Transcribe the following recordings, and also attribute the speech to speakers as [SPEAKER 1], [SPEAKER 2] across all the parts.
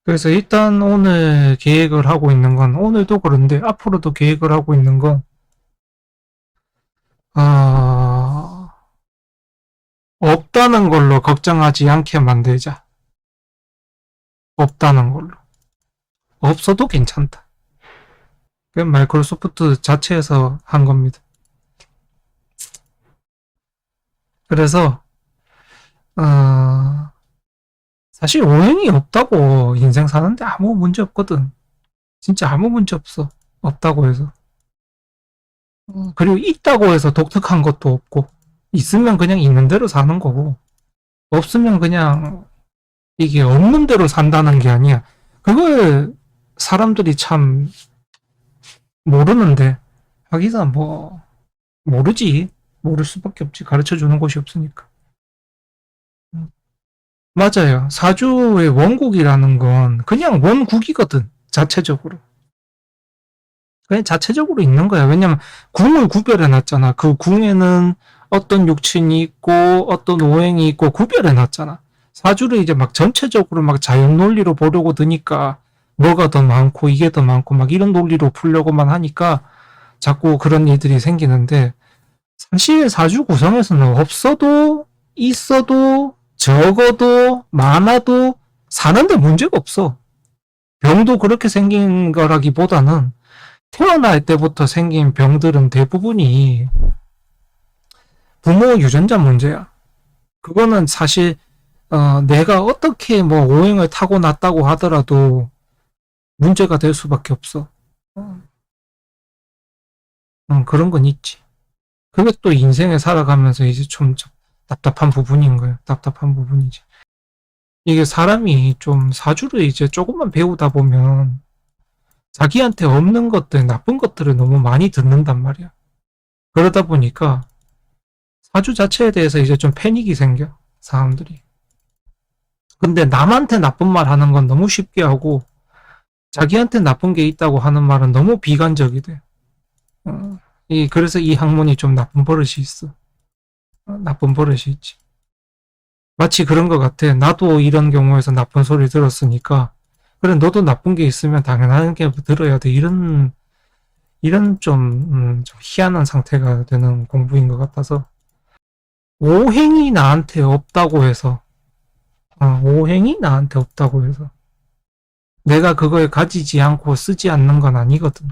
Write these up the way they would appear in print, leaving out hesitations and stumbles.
[SPEAKER 1] 그래서 일단 오늘 계획을 하고 있는 건, 오늘도 그런데 앞으로도 계획을 하고 있는 건, 어, 없다는 걸로 걱정하지 않게 만들자. 없다는 걸로. 없어도 괜찮다. 그 마이크로소프트 자체에서 한 겁니다. 그래서, 어, 사실 오행이 없다고 인생 사는데 아무 문제 없거든. 진짜 아무 문제 없어. 없다고 해서. 그리고 있다고 해서 독특한 것도 없고, 있으면 그냥 있는 대로 사는 거고, 없으면 그냥 이게 없는 대로 산다는 게 아니야. 그걸 사람들이 참 모르는데, 하기사 뭐, 모르지. 모를 수밖에 없지. 가르쳐 주는 곳이 없으니까. 맞아요. 사주의 원국이라는 건 그냥 원국이거든. 자체적으로. 그냥 자체적으로 있는 거야. 왜냐면 궁을 구별해 놨잖아. 그 궁에는 어떤 육친이 있고 어떤 오행이 있고 구별해 놨잖아. 사주를 이제 막 전체적으로 막 자연 논리로 보려고 드니까 뭐가 더 많고 이게 더 많고 막 이런 논리로 풀려고만 하니까 자꾸 그런 일들이 생기는데, 사실 사주 구성에서는 없어도 있어도 적어도 많아도 사는데 문제가 없어. 병도 그렇게 생긴 거라기보다는 태어날 때부터 생긴 병들은 대부분이 부모 유전자 문제야. 그거는 사실 내가 어떻게 뭐 오행을 타고났다고 하더라도 문제가 될 수밖에 없어. 어, 그런 건 있지. 그게 또 인생을 살아가면서 이제 좀 답답한 부분인 거예요. 답답한 부분이지. 이게 사람이 좀 사주를 이제 조금만 배우다 보면 자기한테 없는 것들, 나쁜 것들을 너무 많이 듣는단 말이야. 그러다 보니까 사주 자체에 대해서 이제 좀 패닉이 생겨, 사람들이. 근데 남한테 나쁜 말 하는 건 너무 쉽게 하고, 자기한테 나쁜 게 있다고 하는 말은 너무 비관적이 돼. 어, 그래서 이 학문이 좀 나쁜 버릇이 있어. 나쁜 버릇이 있지. 마치 그런 것 같아. 나도 이런 경우에서 나쁜 소리 들었으니까, 그래, 너도 나쁜 게 있으면 당연한 게 들어야 돼. 이런 좀 희한한 상태가 되는 공부인 것 같아서. 오행이 나한테 없다고 해서, 오행이 나한테 없다고 해서, 내가 그걸 가지지 않고 쓰지 않는 건 아니거든.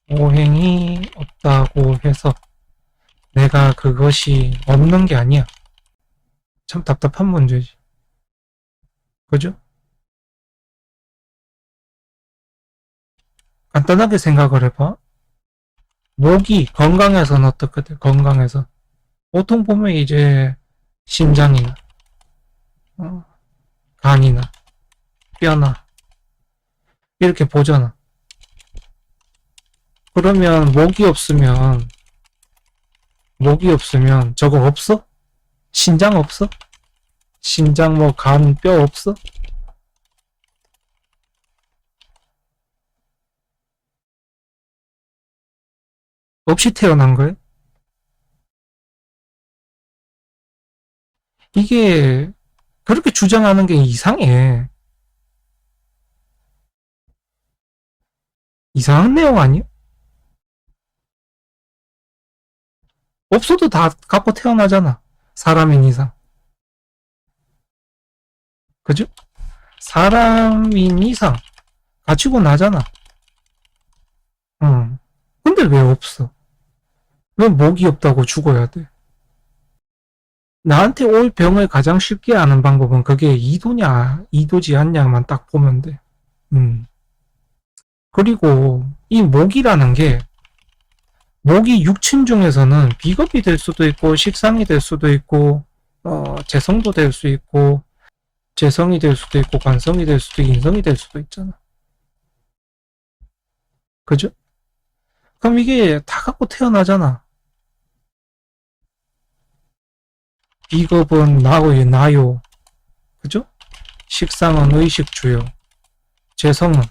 [SPEAKER 1] 오행이 없다고 해서 내가 그것이 없는 게 아니야. 참 답답한 문제지. 그죠? 간단하게 생각을 해봐. 목이 건강해서는 어떻게 돼? 건강해서. 보통 보면 이제 심장이나, 어, 간이나, 뼈나, 이렇게 보잖아. 그러면 목이 없으면 저거 없어? 신장 없어? 신장 뭐 간, 뼈 없어? 없이 태어난 거예요? 이게 그렇게 주장하는 게 이상해. 이상한 내용 아니야? 없어도 다 갖고 태어나잖아. 사람인 이상. 그죠? 사람인 이상 가지고 나잖아. 응. 근데 왜 없어? 왜 목이 없다고 죽어야 돼? 나한테 올 병을 가장 쉽게 아는 방법은 그게 이도냐, 이도지 않냐만 딱 보면 돼. 음. 그리고 이 목이라는 게, 목이 육친 중에서는 비겁이 될 수도 있고, 식상이 될 수도 있고, 재성도 될 수 있고, 재성이 될 수도 있고, 관성이 될 수도 있고, 인성이 될 수도 있잖아. 그죠? 그럼 이게 다 갖고 태어나잖아. 비겁은 나의 나요. 그죠? 식상은 의식주요. 재성은,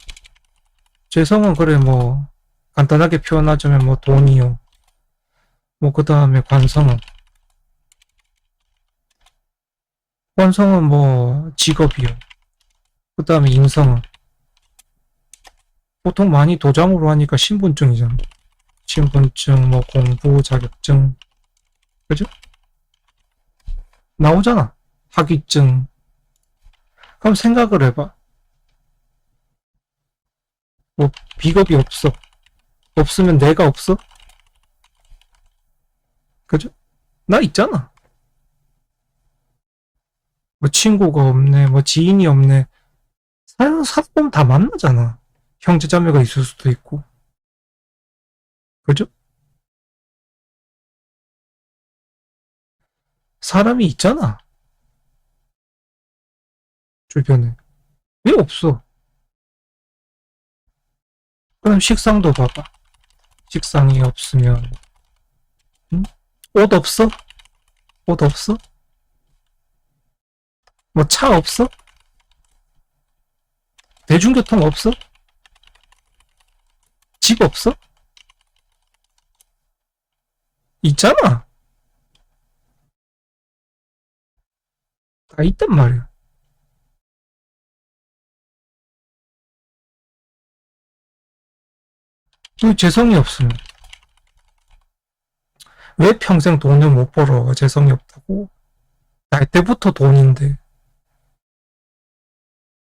[SPEAKER 1] 재성은 그래 뭐, 간단하게 표현하자면 뭐 돈이요. 뭐 그 다음에 관성은 뭐 직업이요. 그 다음에 인성은 보통 많이 도장으로 하니까 신분증이잖아. 신분증, 뭐 공부, 자격증, 그죠? 나오잖아. 학위증. 그럼 생각을 해봐. 뭐 비겁이 없어. 없으면 내가 없어? 그죠? 나 있잖아. 뭐 친구가 없네, 뭐 지인이 없네. 살다 보면 다 만나잖아. 형제자매가 있을 수도 있고. 그죠? 사람이 있잖아. 주변에. 왜 없어? 그럼 식상도 봐봐. 식상이 없으면, 응? 옷 없어? 옷 없어? 뭐 차 없어? 대중교통 없어? 집 없어? 있잖아. 다 있단 말이야. 왜 재성이 없으면? 왜 평생 돈을 못 벌어? 재성이 없다고. 날 때부터 돈인데.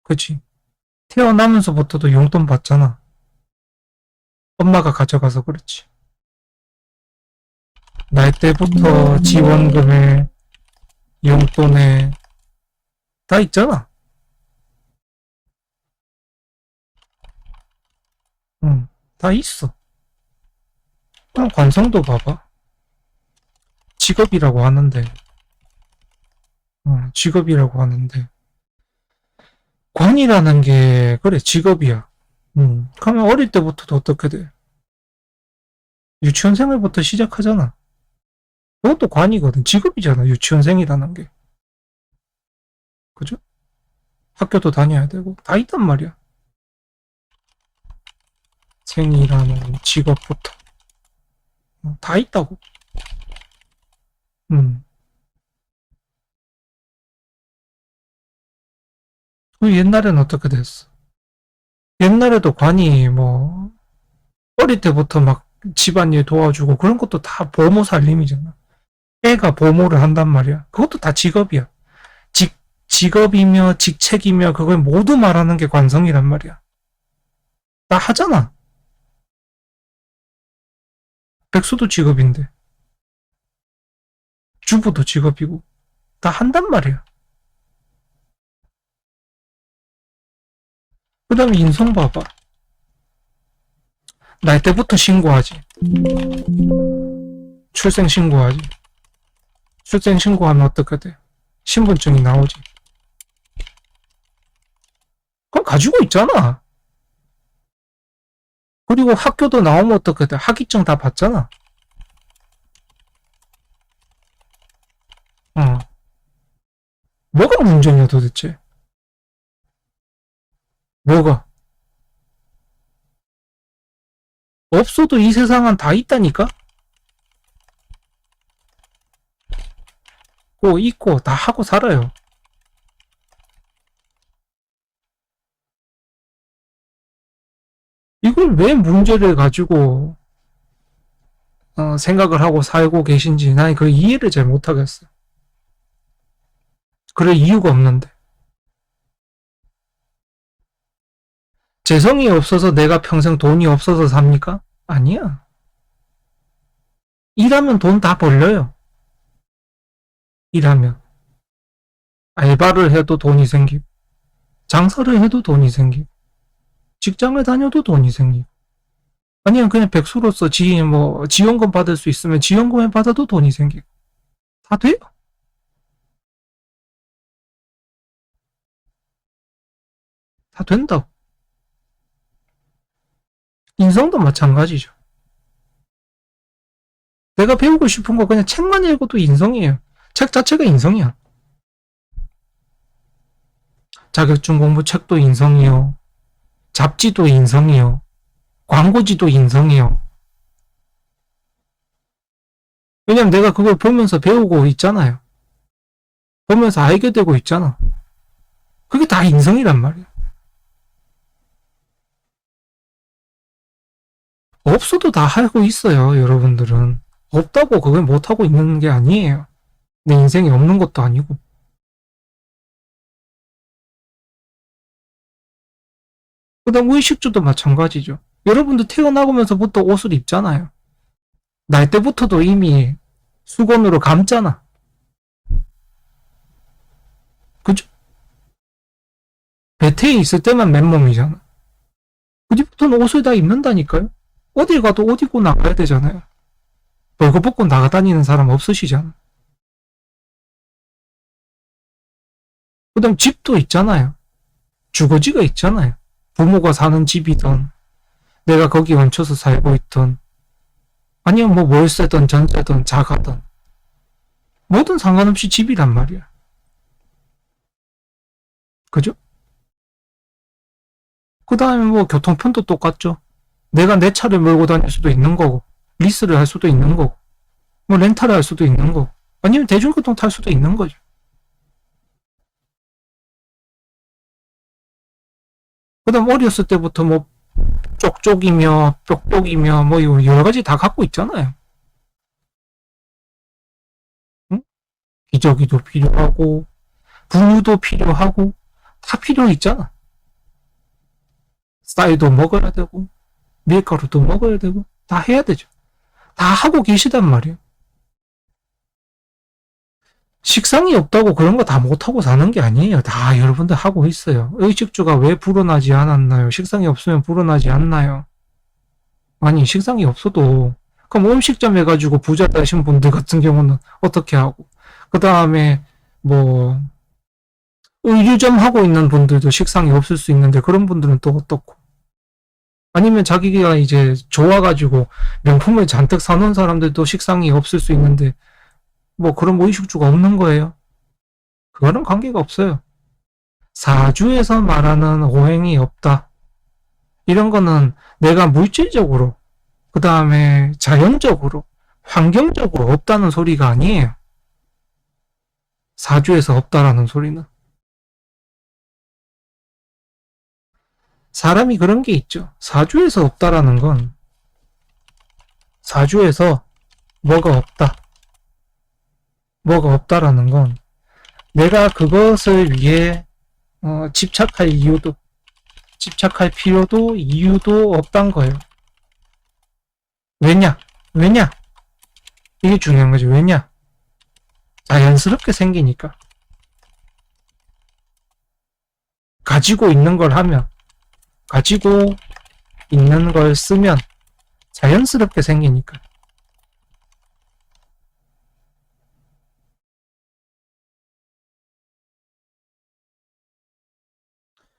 [SPEAKER 1] 그치? 태어나면서부터도 용돈 받잖아. 엄마가 가져가서 그렇지. 날 때부터 지원금에, 용돈에, 다 있잖아. 응, 다 있어. 관성도 봐봐. 직업이라고 하는데, 직업이라고 하는데, 관이라는 게, 그래, 직업이야. 그러면 어릴 때부터도 어떻게 돼? 유치원 생활부터 시작하잖아. 그것도 관이거든. 직업이잖아, 유치원생이라는 게. 그죠? 학교도 다녀야 되고, 다 있단 말이야. 생이라는 직업부터. 다 있다고. 음. 그 옛날엔 어떻게 됐어? 옛날에도 관이 뭐, 어릴 때부터 막 집안일 도와주고 그런 것도 다 보모 살림이잖아. 애가 보모를 한단 말이야. 그것도 다 직업이야. 직업이며 직책이며 그걸 모두 말하는 게 관성이란 말이야. 다 하잖아. 백수도 직업인데. 주부도 직업이고. 다 한단 말이야. 그 다음에 인성 봐봐. 날 때부터 신고하지. 출생 신고하지. 출생 신고하면 어떻게 돼? 신분증이 나오지. 그럼 가지고 있잖아. 그리고 학교도 나오면 어떻게 돼? 학위증 다 받잖아. 어. 뭐가 문제냐 도대체? 뭐가? 없어도 이 세상은 다 있다니까? 있고 다 하고 살아요. 이걸 왜 문제를 가지고 생각을 하고 살고 계신지 난 그 이해를 잘 못하겠어. 그럴 이유가 없는데. 재성이 없어서 내가 평생 돈이 없어서 삽니까? 아니야. 일하면 돈 다 벌려요. 일하면. 알바를 해도 돈이 생기고, 장사를 해도 돈이 생기고, 직장을 다녀도 돈이 생기고, 아니면 그냥 백수로서 지원금 받을 수 있으면 지원금을 받아도 돈이 생기고, 다 돼요. 다 된다고. 인성도 마찬가지죠. 내가 배우고 싶은 거 그냥 책만 읽어도 인성이에요. 책 자체가 인성이야. 자격증 공부 책도 인성이요. 잡지도 인성이요. 광고지도 인성이요. 왜냐면 내가 그걸 보면서 배우고 있잖아요. 보면서 알게 되고 있잖아. 그게 다 인성이란 말이야. 없어도 다 하고 있어요, 여러분들은. 없다고 그걸 못하고 있는 게 아니에요. 내 인생에 없는 것도 아니고. 그 다음 의식주도 마찬가지죠. 여러분도 태어나면서부터 옷을 입잖아요. 날 때부터도 이미 수건으로 감잖아. 그죠? 배태에 있을 때만 맨몸이잖아. 그 뒤부터는 옷을 다 입는다니까요. 어딜 가도 옷 입고 나가야 되잖아요. 벌거벗고 나가다니는 사람 없으시잖아. 그 다음 집도 있잖아요. 주거지가 있잖아요. 부모가 사는 집이든 내가 거기 얹혀서 살고 있든 아니면 뭐 월세든 전세든 자가든 뭐든 상관없이 집이란 말이야. 그죠? 그 다음에 뭐 교통편도 똑같죠. 내가 내 차를 몰고 다닐 수도 있는 거고 리스를 할 수도 있는 거고 뭐 렌탈을 할 수도 있는 거고 아니면 대중교통 탈 수도 있는 거죠. 그 다음 어렸을 때부터 뭐 쪽쪽이며 뾱뾱이며 뭐 여러 가지 다 갖고 있잖아요. 응? 기저귀도 필요하고 분유도 필요하고 다 필요 있잖아. 쌀도 먹어야 되고 밀가루도 먹어야 되고 다 해야 되죠. 다 하고 계시단 말이에요. 식상이 없다고 그런 거 다 못하고 사는 게 아니에요. 다 여러분들 하고 있어요. 의식주가 왜 불어나지 않았나요? 식상이 없으면 불어나지 않나요? 아니, 식상이 없어도 그럼 음식점 해가지고 부자 되신 분들 같은 경우는 어떻게 하고 그 다음에 뭐 의류점 하고 있는 분들도 식상이 없을 수 있는데 그런 분들은 또 어떻고 아니면 자기가 이제 좋아가지고 명품을 잔뜩 사놓은 사람들도 식상이 없을 수 있는데 뭐 그런 의식주가 없는 거예요. 그거는 관계가 없어요. 사주에서 말하는 오행이 없다. 이런 거는 내가 물질적으로, 그 다음에 자연적으로, 환경적으로 없다는 소리가 아니에요. 사주에서 없다라는 소리는. 사람이 그런 게 있죠. 사주에서 없다라는 건, 사주에서 뭐가 없다. 뭐가 없다라는 건, 내가 그것을 위해 집착할 이유도, 집착할 필요도 이유도 없단 거예요. 왜냐? 왜냐? 이게 중요한 거죠. 왜냐? 자연스럽게 생기니까. 가지고 있는 걸 하면, 가지고 있는 걸 쓰면 자연스럽게 생기니까.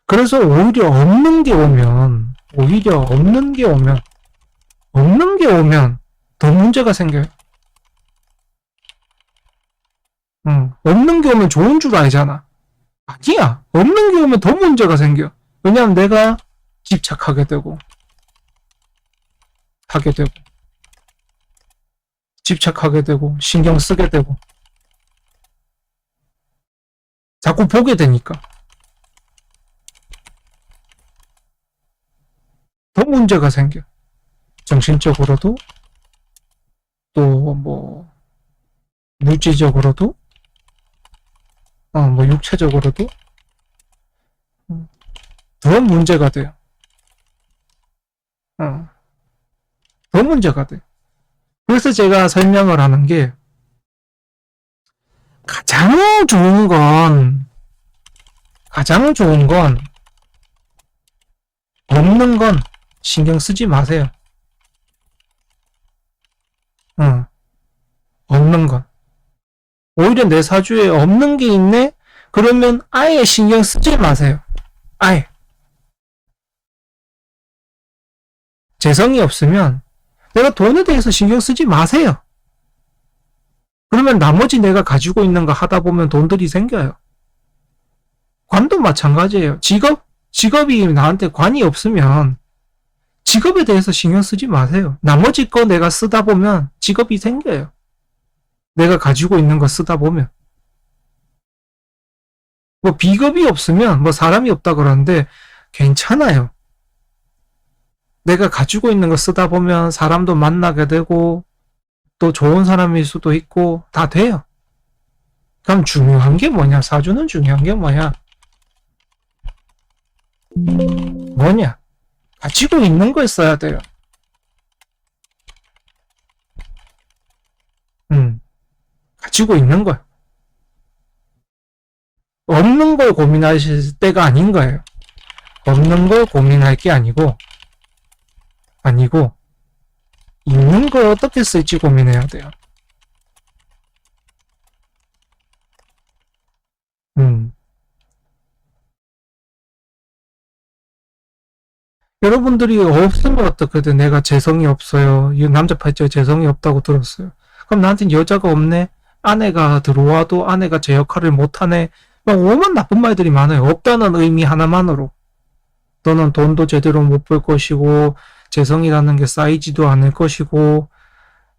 [SPEAKER 1] 그래서 오히려 없는 게 오면, 오히려 없는 게 오면, 없는 게 오면 더 문제가 생겨요. 없는 게 오면 좋은 줄 알잖아. 아니야. 없는 게 오면 더 문제가 생겨. 왜냐면 내가 집착하게 되고, 하게 되고, 집착하게 되고, 신경 쓰게 되고, 자꾸 보게 되니까. 더 문제가 생겨. 정신적으로도, 또 뭐, 물질적으로도, 뭐, 육체적으로도, 더 문제가 돼요. 더 문제가 돼. 그래서 제가 설명을 하는 게, 가장 좋은 건, 가장 좋은 건, 없는 건 신경 쓰지 마세요. 없는 건. 오히려 내 사주에 없는 게 있네? 그러면 아예 신경 쓰지 마세요. 아예. 재성이 없으면 내가 돈에 대해서 신경 쓰지 마세요. 그러면 나머지 내가 가지고 있는 거 하다 보면 돈들이 생겨요. 관도 마찬가지예요. 직업이 나한테 관이 없으면 직업에 대해서 신경 쓰지 마세요. 나머지 거 내가 쓰다 보면 직업이 생겨요. 내가 가지고 있는 거 쓰다 보면. 뭐 비겁이 없으면 뭐 사람이 없다 그러는데 괜찮아요. 내가 가지고 있는 거 쓰다 보면 사람도 만나게 되고 또 좋은 사람일 수도 있고 다 돼요. 그럼 중요한 게 뭐냐? 사주는 중요한 게 뭐냐? 뭐냐? 가지고 있는 걸 써야 돼요. 가지고 있는 걸. 없는 걸 고민하실 때가 아닌 거예요. 없는 걸 고민할 게 아니고, 있는 걸 어떻게 쓸지 고민해야 돼요. 여러분들이 없으면 어떻게든 내가 재성이 없어요. 이 남자 팔자에 재성이 없다고 들었어요. 그럼 나한테는 여자가 없네? 아내가 들어와도 아내가 제 역할을 못하네? 막 오만 나쁜 말들이 많아요. 없다는 의미 하나만으로. 너는 돈도 제대로 못 벌 것이고, 재성이라는 게 쌓이지도 않을 것이고,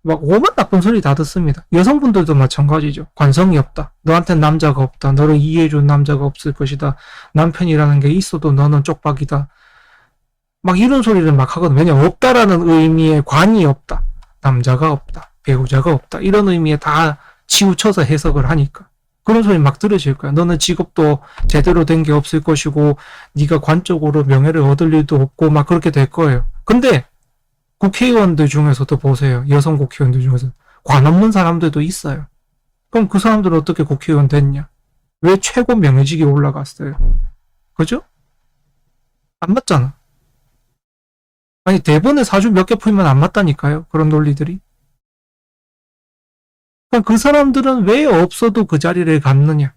[SPEAKER 1] 막 오만 나쁜 소리 다 듣습니다. 여성분들도 마찬가지죠. 관성이 없다. 너한테는 남자가 없다. 너를 이해해준 남자가 없을 것이다. 남편이라는 게 있어도 너는 쪽박이다. 막 이런 소리를 막 하거든. 왜냐면 없다라는 의미에 관이 없다. 남자가 없다. 배우자가 없다. 이런 의미에 다 치우쳐서 해석을 하니까. 그런 소리 막 들으실 거야. 너는 직업도 제대로 된 게 없을 것이고 네가 관적으로 명예를 얻을 일도 없고 막 그렇게 될 거예요. 근데 국회의원들 중에서도 보세요. 여성 국회의원들 중에서 관 없는 사람들도 있어요. 그럼 그 사람들은 어떻게 국회의원 됐냐? 왜 최고 명예직에 올라갔어요? 그죠? 안 맞잖아. 아니 대본에 사주 몇 개 풀면 안 맞다니까요. 그런 논리들이. 그럼 그 사람들은 왜 없어도 그 자리를 갖느냐?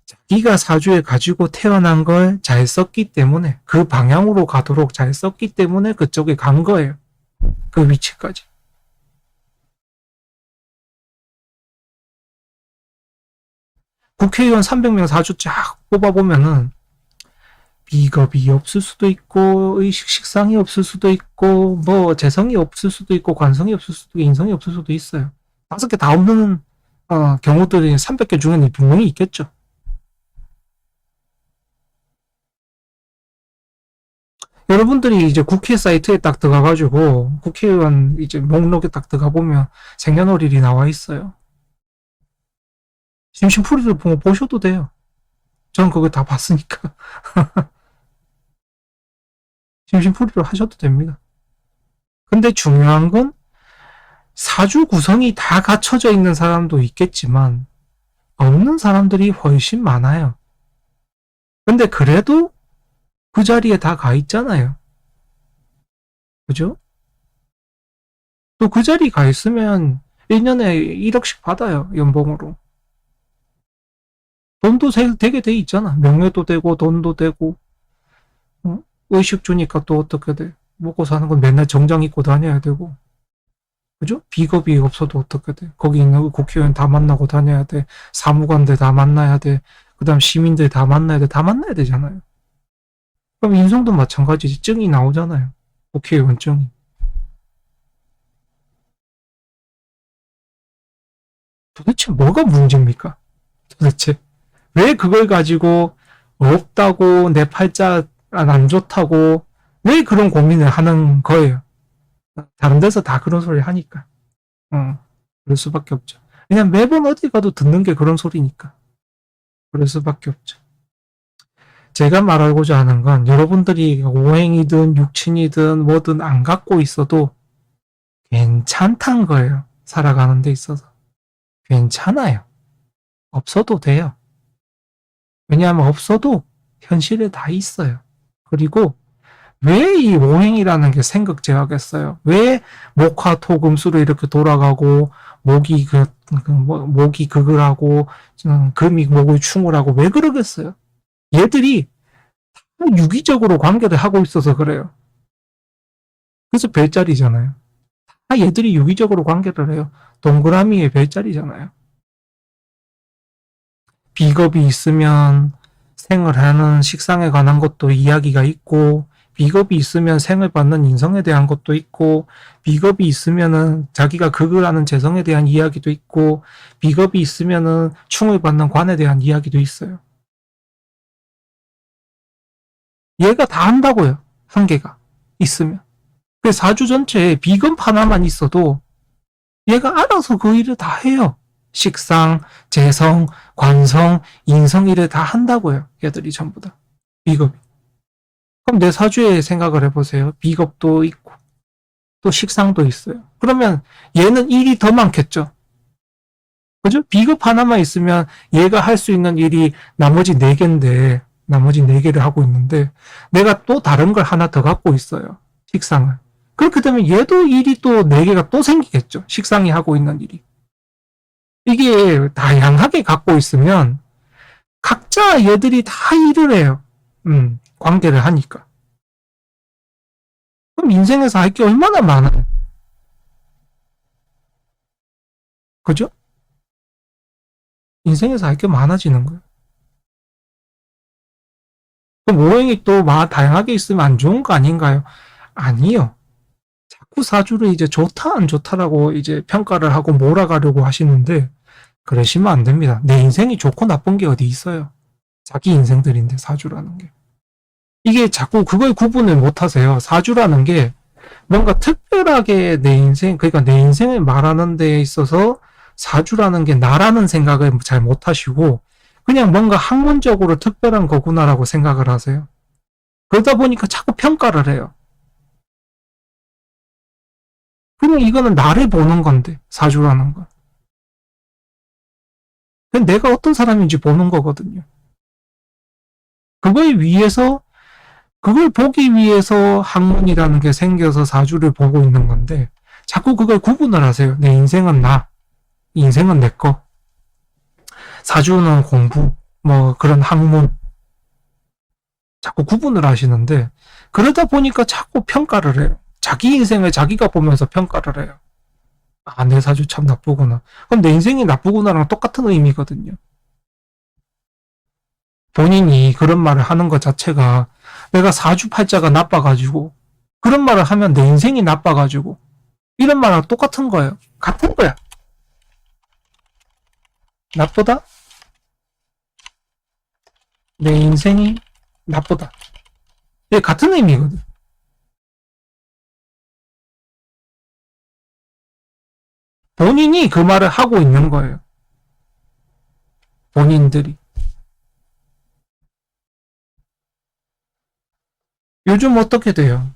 [SPEAKER 1] 자기가 사주에 가지고 태어난 걸 잘 썼기 때문에 그 방향으로 가도록 잘 썼기 때문에 그쪽에 간 거예요. 그 위치까지. 국회의원 300명 사주 쫙 뽑아보면은 비겁이 없을 수도 있고 의식 식상이 없을 수도 있고 뭐 재성이 없을 수도 있고 관성이 없을 수도 있고 인성이 없을 수도 있어요. 5개 다 없는 경우들이 300개 중에는 분명히 있겠죠. 여러분들이 이제 국회 사이트에 딱 들어가가지고 국회의원 이제 목록에 딱 들어가보면 생년월일이 나와 있어요. 심심풀이를 보셔도 돼요. 저는 그거 다 봤으니까. 심심풀이로 하셔도 됩니다. 근데 중요한 건 사주 구성이 다 갖춰져 있는 사람도 있겠지만 없는 사람들이 훨씬 많아요. 근데 그래도 그 자리에 다 가 있잖아요. 그죠? 또 그 자리에 가 있으면 1년에 1억씩 받아요. 연봉으로. 돈도 되게 돼 있잖아. 명예도 되고 돈도 되고 의식 주니까 또 어떻게 돼. 먹고 사는 건 맨날 정장 입고 다녀야 되고. 그죠? 비겁이 없어도 어떻게 돼. 거기 있는 국회의원 다 만나고 다녀야 돼. 사무관들 다 만나야 돼. 그 다음 시민들 다 만나야 돼. 다 만나야 되잖아요. 그럼 인성도 마찬가지지. 증이 나오잖아요. 국회의원 증이. 도대체 뭐가 문제입니까? 도대체. 왜 그걸 가지고 없다고 내 팔자 안 좋다고 왜 그런 고민을 하는 거예요? 다른 데서 다 그런 소리 하니까. 그럴 수밖에 없죠. 그냥 매번 어디 가도 듣는 게 그런 소리니까. 그럴 수밖에 없죠. 제가 말하고자 하는 건 여러분들이 오행이든 육친이든 뭐든 안 갖고 있어도 괜찮단 거예요. 살아가는 데 있어서. 괜찮아요. 없어도 돼요. 왜냐하면 없어도 현실에 다 있어요. 그리고 왜 이 오행이라는 게 생각제하겠어요? 왜 목화 토금수로 이렇게 돌아가고 목이 목이 극을 하고 금이 목을 충을 하고 왜 그러겠어요? 얘들이 유기적으로 관계를 하고 있어서 그래요. 그래서 별자리잖아요. 다 얘들이 유기적으로 관계를 해요. 동그라미의 별자리잖아요. 비겁이 있으면 생을 하는 식상에 관한 것도 이야기가 있고 비겁이 있으면 생을 받는 인성에 대한 것도 있고 비겁이 있으면은 자기가 극을 하는 재성에 대한 이야기도 있고 비겁이 있으면은 충을 받는 관에 대한 이야기도 있어요. 얘가 다 한다고요. 한 개가. 있으면. 그 사주 전체에 비겁 하나만 있어도 얘가 알아서 그 일을 다 해요. 식상, 재성, 관성, 인성 일을 다 한다고요. 얘들이 전부 다. 비겁이. 그럼 내 사주에 생각을 해보세요. 비겁도 있고 또 식상도 있어요. 그러면 얘는 일이 더 많겠죠. 그죠? 비겁 하나만 있으면 얘가 할 수 있는 일이 나머지 4개인데 나머지 4개를 하고 있는데 내가 또 다른 걸 하나 더 갖고 있어요. 식상을. 그렇게 되면 얘도 일이 또 4개가 또 생기겠죠. 식상이 하고 있는 일이. 이게 다양하게 갖고 있으면 각자 얘들이 다 일을 해요. 관계를 하니까. 그럼 인생에서 할 게 얼마나 많아요. 그죠? 인생에서 할 게 많아지는 거예요. 그럼 오행이 또 다양하게 있으면 안 좋은 거 아닌가요? 아니요. 자꾸 사주를 이제 좋다 안 좋다라고 이제 평가를 하고 몰아가려고 하시는데 그러시면 안 됩니다. 내 인생이 좋고 나쁜 게 어디 있어요. 자기 인생들인데 사주라는 게. 이게 자꾸 그걸 구분을 못 하세요. 사주라는 게 뭔가 특별하게 내 인생, 그러니까 내 인생을 말하는 데 있어서 사주라는 게 나라는 생각을 잘 못 하시고 그냥 뭔가 학문적으로 특별한 거구나라고 생각을 하세요. 그러다 보니까 자꾸 평가를 해요. 그냥 이거는 나를 보는 건데, 사주라는 건. 그냥 내가 어떤 사람인지 보는 거거든요. 그걸 보기 위해서 학문이라는 게 생겨서 사주를 보고 있는 건데, 자꾸 그걸 구분을 하세요. 내 인생은 나, 인생은 내 거. 사주는 공부, 뭐 그런 학문. 자꾸 구분을 하시는데, 그러다 보니까 자꾸 평가를 해요. 자기 인생을 자기가 보면서 평가를 해요. 아, 내 사주 참 나쁘구나. 그럼 내 인생이 나쁘구나랑 똑같은 의미거든요. 본인이 그런 말을 하는 것 자체가 내가 사주팔자가 나빠가지고 그런 말을 하면 내 인생이 나빠가지고 이런 말랑 똑같은 거예요. 같은 거야. 나쁘다? 내 인생이 나쁘다. 이게 같은 의미거든. 본인이 그 말을 하고 있는 거예요. 본인들이. 요즘 어떻게 돼요?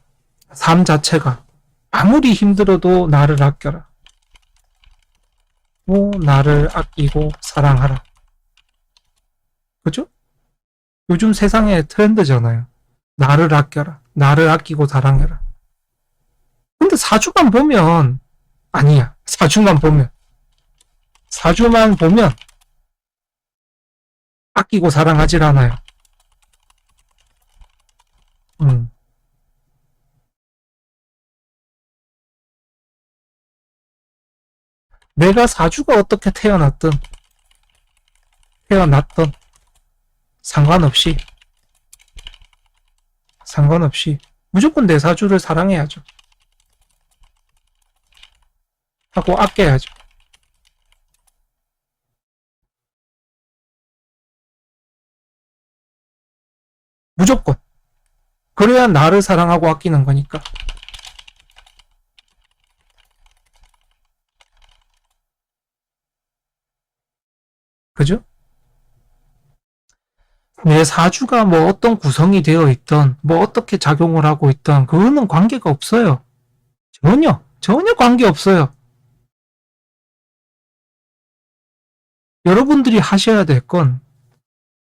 [SPEAKER 1] 삶 자체가 아무리 힘들어도 나를 아껴라. 나를 아끼고 사랑하라. 그죠? 요즘 세상의 트렌드잖아요. 나를 아껴라. 나를 아끼고 사랑해라. 근데 사주만 보면 아니야. 사주만 보면 아끼고 사랑하질 않아요. 음. 내가 사주가 어떻게 태어났던 상관없이 무조건 내 사주를 사랑해야죠. 하고 아껴야죠. 무조건. 그래야 나를 사랑하고 아끼는 거니까. 그죠? 내 사주가 뭐 어떤 구성이 되어 있던, 뭐 어떻게 작용을 하고 있던, 그거는 관계가 없어요. 전혀 관계 없어요. 여러분들이 하셔야 될 건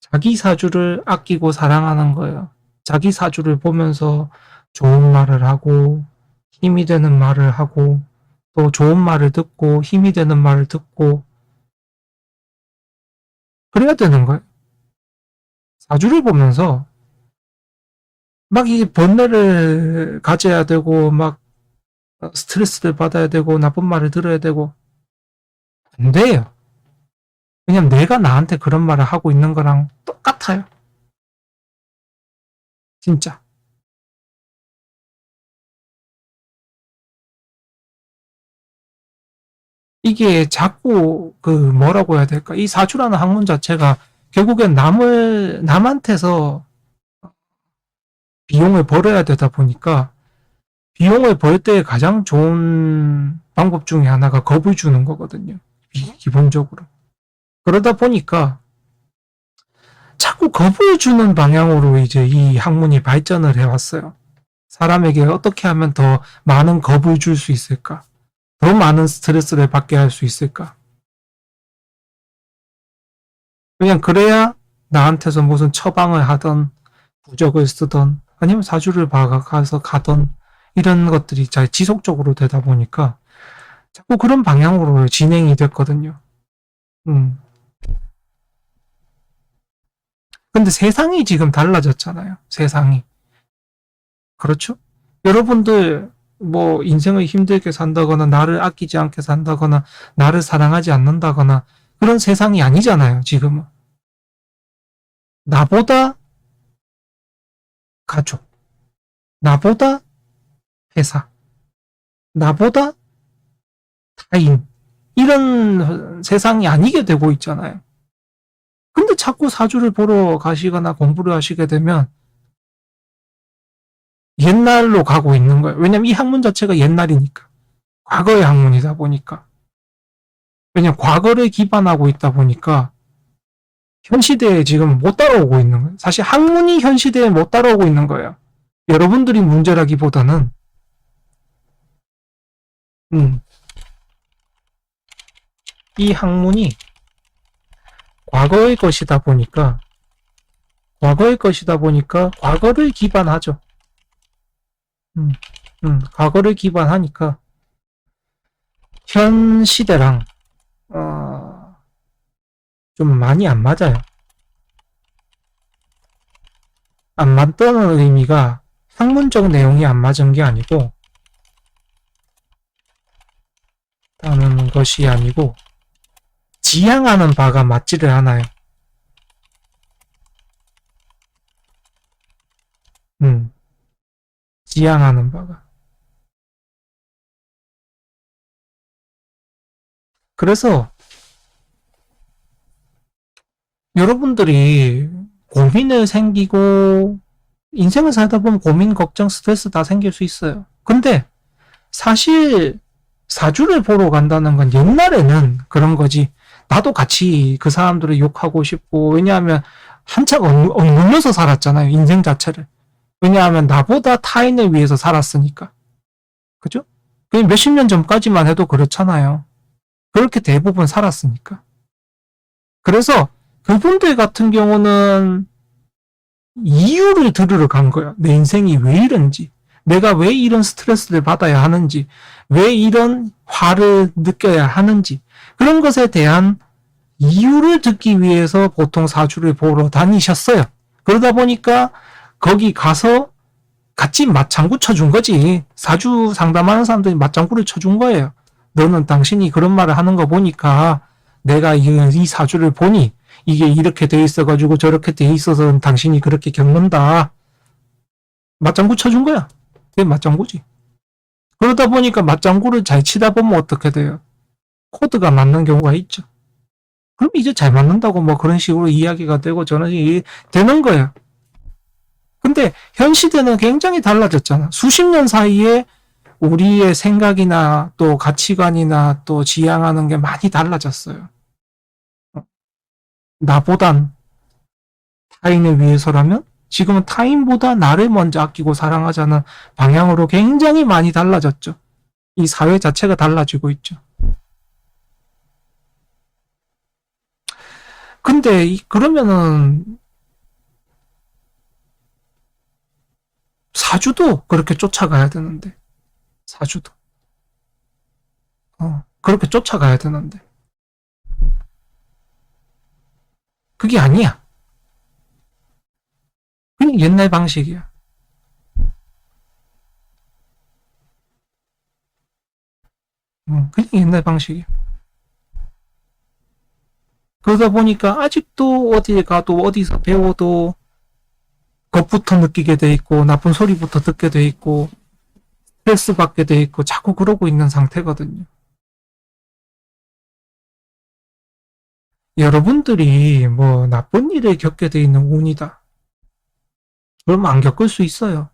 [SPEAKER 1] 자기 사주를 아끼고 사랑하는 거예요. 자기 사주를 보면서 좋은 말을 하고, 힘이 되는 말을 하고, 또 좋은 말을 듣고, 힘이 되는 말을 듣고, 그래야 되는 거예요. 사주를 보면서 막 이 번뇌를 가져야 되고, 막 스트레스를 받아야 되고, 나쁜 말을 들어야 되고, 안 돼요. 그냥 내가 나한테 그런 말을 하고 있는 거랑 똑같아요. 진짜. 이게 자꾸 뭐라고 해야 될까? 이 사주라는 학문 자체가 결국엔 남한테서 비용을 벌어야 되다 보니까 비용을 벌 때 가장 좋은 방법 중에 하나가 겁을 주는 거거든요. 기본적으로. 그러다 보니까 자꾸 겁을 주는 방향으로 이제 이 학문이 발전을 해왔어요. 사람에게 어떻게 하면 더 많은 겁을 줄 수 있을까? 더 많은 스트레스를 받게 할 수 있을까? 그냥 그래야 나한테서 무슨 처방을 하던 부적을 쓰던 아니면 사주를 박아서 가던 이런 것들이 잘 지속적으로 되다 보니까 자꾸 그런 방향으로 진행이 됐거든요. 음. 근데 세상이 지금 달라졌잖아요. 세상이. 그렇죠? 여러분들 뭐 인생을 힘들게 산다거나 나를 아끼지 않게 산다거나 나를 사랑하지 않는다거나 그런 세상이 아니잖아요. 지금은. 나보다 가족, 나보다 회사, 나보다 타인 이런 세상이 아니게 되고 있잖아요. 근데 자꾸 사주를 보러 가시거나 공부를 하시게 되면 옛날로 가고 있는 거예요. 왜냐면 이 학문 자체가 옛날이니까. 과거의 학문이다 보니까. 왜냐면 과거를 기반하고 있다 보니까 현 시대에 지금 못 따라오고 있는 거예요. 사실 학문이 현 시대에 못 따라오고 있는 거예요. 여러분들이 문제라기보다는 음, 이 학문이 과거의 것이다 보니까 과거를 기반하죠. 음, 과거를 기반하니까 현 시대랑 좀 많이 안 맞아요. 안 맞다는 의미가 학문적 내용이 안 맞은 게 아니고 다는 것이 아니고 지향하는 바가 맞지를 않아요. 지향하는 바가. 그래서 여러분들이 고민을 생기고 인생을 살다 보면 고민, 걱정, 스트레스 다 생길 수 있어요. 근데 사실 사주를 보러 간다는 건 옛날에는 그런 거지. 나도 같이 그 사람들을 욕하고 싶고 왜냐하면 한참 억눌려서 살았잖아요. 인생 자체를. 왜냐하면 나보다 타인을 위해서 살았으니까. 그죠? 그냥 몇십 년 전까지만 해도 그렇잖아요. 그렇게 대부분 살았으니까. 그래서 그분들 같은 경우는 이유를 들으러 간 거야. 내 인생이 왜 이런지, 내가 왜 이런 스트레스를 받아야 하는지, 왜 이런 화를 느껴야 하는지, 그런 것에 대한 이유를 듣기 위해서 보통 사주를 보러 다니셨어요. 그러다 보니까 거기 가서 같이 맞장구 쳐준 거지. 사주 상담하는 사람들이 맞장구를 쳐준 거예요. 너는 당신이 그런 말을 하는 거 보니까 내가 이 사주를 보니 이게 이렇게 돼 있어가지고 저렇게 돼 있어서 당신이 그렇게 겪는다. 맞장구 쳐준 거야. 그게 맞장구지. 그러다 보니까 맞장구를 잘 치다 보면 어떻게 돼요? 코드가 맞는 경우가 있죠. 그럼 이제 잘 맞는다고 뭐 그런 식으로 이야기가 되고 저는 되는 거예요. 근데 현 시대는 굉장히 달라졌잖아. 수십 년 사이에 우리의 생각이나 또 가치관이나 또 지향하는 게 많이 달라졌어요. 나보단 타인을 위해서라면 지금은 타인보다 나를 먼저 아끼고 사랑하자는 방향으로 굉장히 많이 달라졌죠. 이 사회 자체가 달라지고 있죠. 근데 그러면은 사주도 그렇게 쫓아가야 되는데 사주도 그렇게 쫓아가야 되는데 그게 아니야. 그냥 옛날 방식이야. 그냥 옛날 방식이야. 그러다 보니까 아직도 어디에 가도 어디서 배워도 겁부터 느끼게 돼 있고 나쁜 소리부터 듣게 돼 있고 스트레스 받게 돼 있고 자꾸 그러고 있는 상태거든요. 여러분들이 뭐 나쁜 일을 겪게 돼 있는 운이다. 그러면 안 겪을 수 있어요.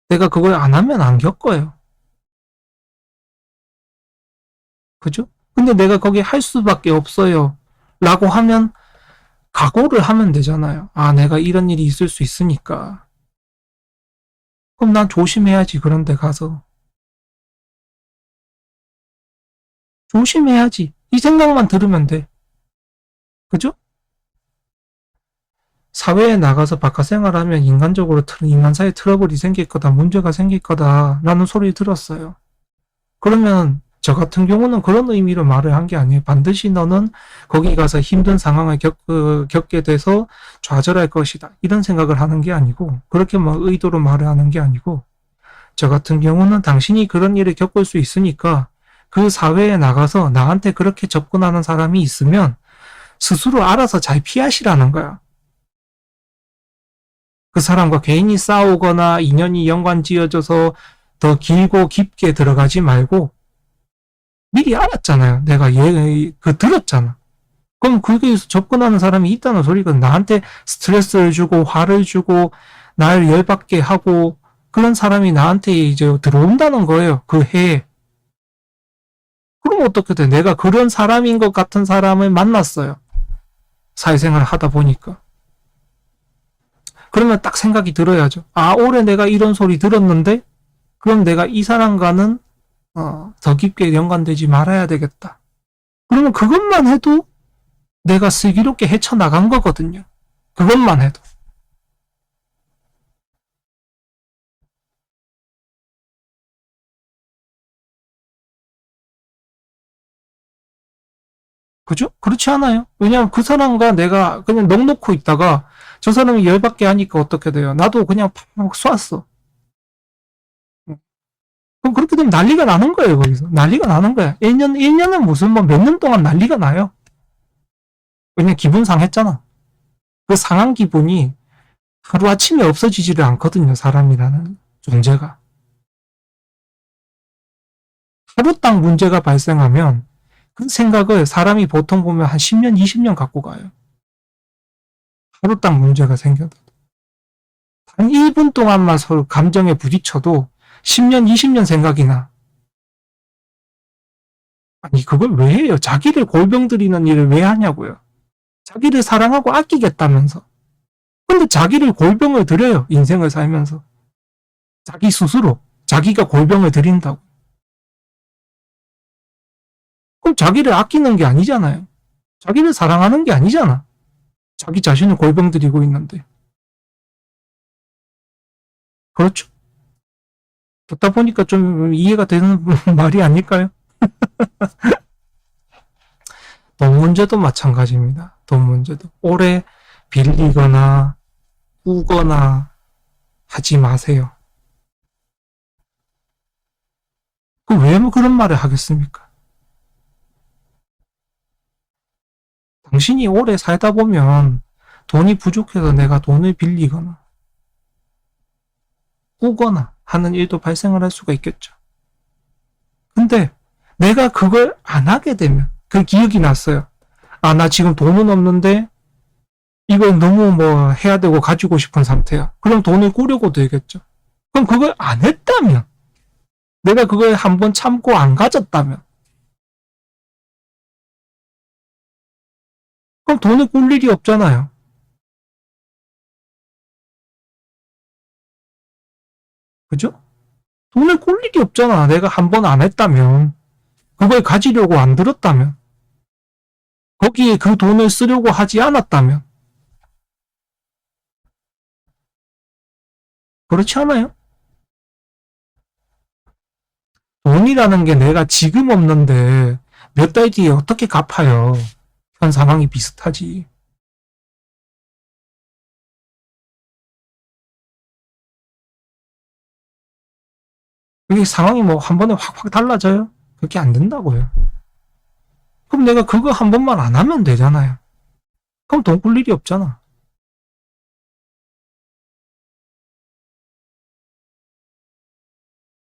[SPEAKER 1] 내가 그걸 안 하면 안 겪어요. 그죠? 근데 내가 거기 할 수밖에 없어요. 라고 하면 각오를 하면 되잖아요. 아, 내가 이런 일이 있을 수 있으니까. 그럼 난 조심해야지, 그런 데 가서. 조심해야지. 이 생각만 들으면 돼. 그죠? 사회에 나가서 바깥 생활하면 인간적으로 인간 사이에 트러블이 생길 거다, 문제가 생길 거다, 라는 소리 들었어요. 그러면 저 같은 경우는 그런 의미로 말을 한 게 아니에요. 반드시 너는 거기 가서 힘든 상황을 겪게 돼서 좌절할 것이다. 이런 생각을 하는 게 아니고, 그렇게 뭐 의도로 말을 하는 게 아니고, 저 같은 경우는 당신이 그런 일을 겪을 수 있으니까 그 사회에 나가서 나한테 그렇게 접근하는 사람이 있으면 스스로 알아서 잘 피하시라는 거야. 그 사람과 괜히 싸우거나 인연이 연관 지어져서 더 길고 깊게 들어가지 말고 미리 알았잖아요. 내가 들었잖아. 그럼 거기에서 접근하는 사람이 있다는 소리거든. 나한테 스트레스를 주고 화를 주고 날 열받게 하고 그런 사람이 나한테 이제 들어온다는 거예요. 그 해에. 그럼 어떻게 돼? 내가 그런 사람인 것 같은 사람을 만났어요. 사회생활을 하다 보니까. 그러면 딱 생각이 들어야죠. 아, 올해 내가 이런 소리 들었는데, 그럼 내가 이 사람과는 더 깊게 연관되지 말아야 되겠다. 그러면 그것만 해도 내가 슬기롭게 헤쳐나간 거거든요. 그것만 해도. 그죠? 그렇지 않아요? 왜냐하면 그 사람과 내가 그냥 넋놓고 있다가 저 사람이 열받게 하니까 어떻게 돼요? 나도 그냥 팍 쐈어. 그럼 그렇게 되면 난리가 나는 거예요, 거기서. 난리가 나는 거야. 1년은 무슨 뭐 몇 년 동안 난리가 나요. 왜냐면 기분 상했잖아. 그 상한 기분이 하루아침에 없어지지를 않거든요, 사람이라는 존재가. 하루딱 문제가 발생하면 그 생각을 사람이 보통 보면 한 10년, 20년 갖고 가요. 하루딱 문제가 생겨도. 한 1분 동안만 서로 감정에 부딪혀도 10년, 20년 생각이 나. 아니, 그걸 왜 해요? 자기를 골병 들이는 일을 왜 하냐고요. 자기를 사랑하고 아끼겠다면서. 근데 자기를 골병을 들여요. 인생을 살면서. 자기 스스로. 자기가 골병을 들인다고. 그럼 자기를 아끼는 게 아니잖아요. 자기를 사랑하는 게 아니잖아. 자기 자신을 골병 들이고 있는데. 그렇죠? 듣다 보니까 좀 이해가 되는 말이 아닐까요? 돈 문제도 마찬가지입니다. 돈 문제도. 오래 빌리거나 꾸거나 하지 마세요. 왜 그런 말을 하겠습니까? 당신이 오래 살다 보면 돈이 부족해서 내가 돈을 빌리거나 꾸거나 하는 일도 발생을 할 수가 있겠죠. 근데 내가 그걸 안 하게 되면 그 기억이 났어요. 아, 나 지금 돈은 없는데 이걸 너무 뭐 해야 되고 가지고 싶은 상태야. 그럼 돈을 꾸려고 들겠죠. 그럼 그걸 안 했다면, 내가 그걸 한번 참고 안 가졌다면, 그럼 돈을 꿀 일이 없잖아요. 그죠? 돈을 꿀 일이 없잖아. 내가 한 번 안 했다면, 그걸 가지려고 안 들었다면, 거기에 그 돈을 쓰려고 하지 않았다면, 그렇지 않아요? 돈이라는 게 내가 지금 없는데 몇 달 뒤에 어떻게 갚아요? 현 상황이 비슷하지. 그게 상황이 뭐 한 번에 확확 달라져요? 그렇게 안 된다고요. 그럼 내가 그거 한 번만 안 하면 되잖아요. 그럼 돈 꿀 일이 없잖아.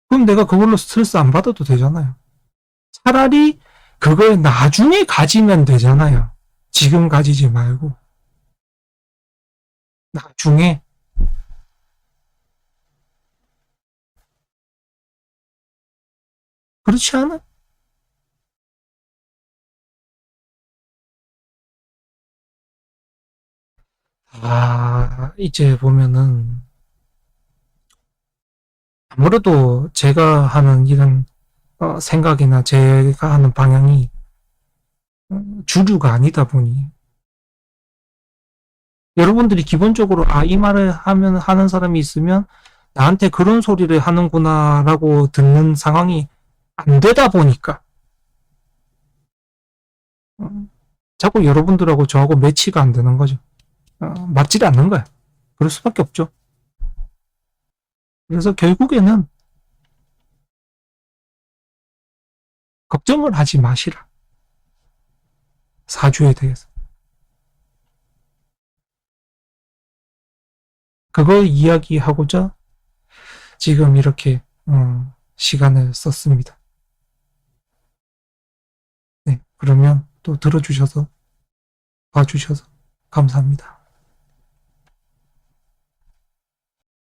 [SPEAKER 1] 그럼 내가 그걸로 스트레스 안 받아도 되잖아요. 차라리 그걸 나중에 가지면 되잖아요. 지금 가지지 말고. 나중에 그렇지 않아? 이제 보면은 아무래도 제가 하는 이런 생각이나 제가 하는 방향이 주류가 아니다 보니 여러분들이 기본적으로 이 말을 하면 하는 사람이 있으면 나한테 그런 소리를 하는구나라고 듣는 상황이 안 되다 보니까 어, 자꾸 여러분들하고 저하고 매치가 안 되는 거죠. 맞지 않는 거야. 그럴 수밖에 없죠. 그래서 결국에는 걱정을 하지 마시라. 사주에 대해서. 그걸 이야기하고자 지금 이렇게 시간을 썼습니다. 네, 그러면 또 들어주셔서 봐주셔서 감사합니다.